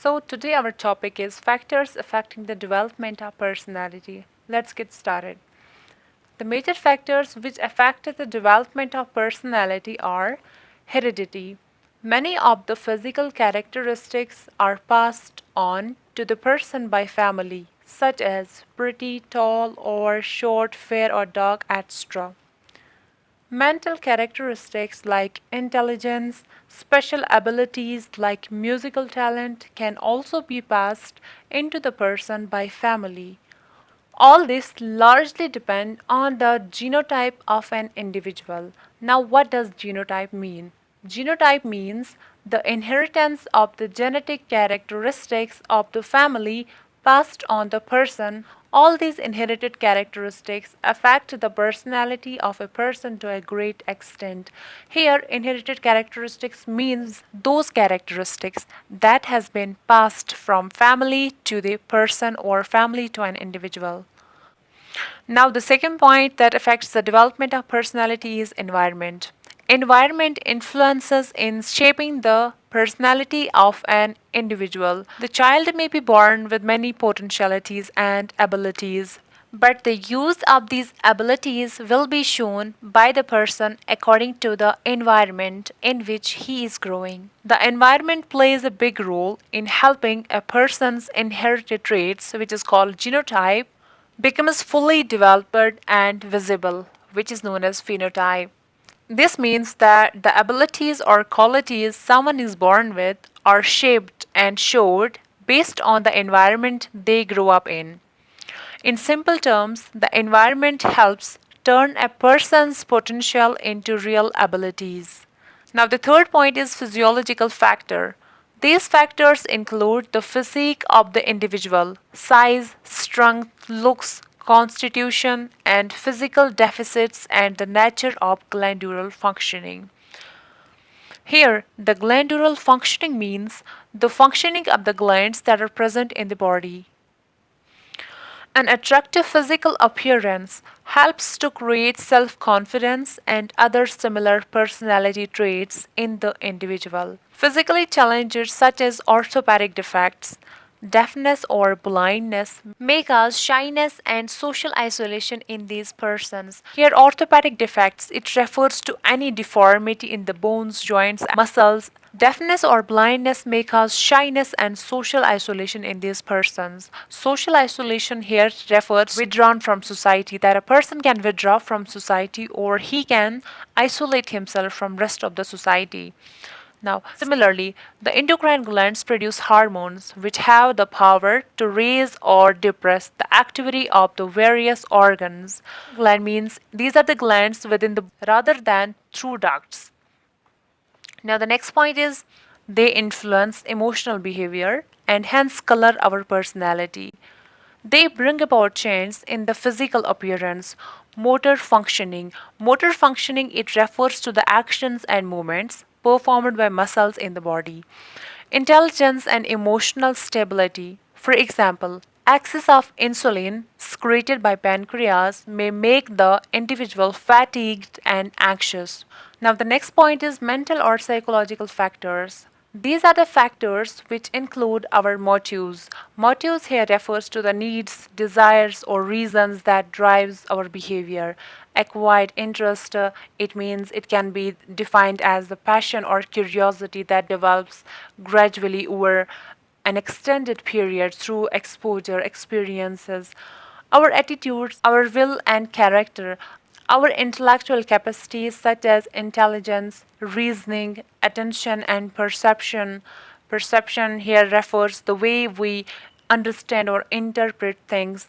So today our topic is factors affecting the development of personality. Let's get started. The major factors which affect the development of personality are heredity. Many of the physical characteristics are passed on to the person by family, such as pretty, tall, or short, fair, or dark, etc. Mental characteristics like intelligence, special abilities like musical talent can also be passed into the person by family. All this largely depend on the genotype of an individual. Now, what does genotype mean? Genotype means the inheritance of the genetic characteristics of the family passed on the person. All these inherited characteristics affect the personality of a person to a great extent. Here, inherited characteristics means those characteristics that has been passed from family to the person or family to an individual. Now, the second point that affects the development of personality is environment. Environment influences in shaping the personality of an individual. The child may be born with many potentialities and abilities, but the use of these abilities will be shown by the person according to the environment in which he is growing. The environment plays a big role in helping a person's inherited traits, which is called genotype, becomes fully developed and visible, which is known as phenotype. This means that the abilities or qualities someone is born with are shaped and showed based on the environment they grow up in. In simple terms, the environment helps turn a person's potential into real abilities. Now, the third point is physiological factor. These factors include the physique of the individual, size, strength, looks, constitution, and physical deficits, and the nature of glandular functioning. Here, the glandular functioning means the functioning of the glands that are present in the body. An attractive physical appearance helps to create self confidence and other similar personality traits in the individual. Physically challenges such as orthopedic defects, deafness or blindness may cause shyness and social isolation in these persons. Here, orthopedic defects, it refers to any deformity in the bones, joints, muscles. Deafness or blindness may cause shyness and social isolation in these persons. Social isolation here refers withdrawn from society, that a person can withdraw from society or he can isolate himself from rest of the society. Now, similarly, the endocrine glands produce hormones which have the power to raise or depress the activity of the various organs. Gland means these are the glands within the rather than through ducts. Now, the next point is they influence emotional behavior and hence color our personality. They bring about change in the physical appearance, motor functioning. Motor functioning, it refers to the actions and movements performed by muscles in the body. Intelligence and emotional stability. For example, excess of insulin secreted by pancreas may make the individual fatigued and anxious. Now, the next point is mental or psychological factors. These are the factors which include our motives. Motives here refers to the needs, desires, or reasons that drives our behavior. Acquired interest, it means it can be defined as the passion or curiosity that develops gradually over an extended period through exposure, experiences. Our attitudes, our will and character, our intellectual capacities such as intelligence, reasoning, attention, and perception. Perception here refers the way we understand or interpret things.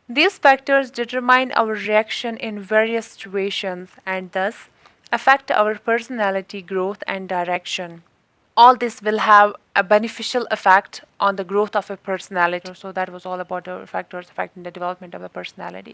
These factors determine our reaction in various situations and thus affect our personality growth and direction. All this will have a beneficial effect on the growth of a personality. So that was all about the factors affecting the development of a personality.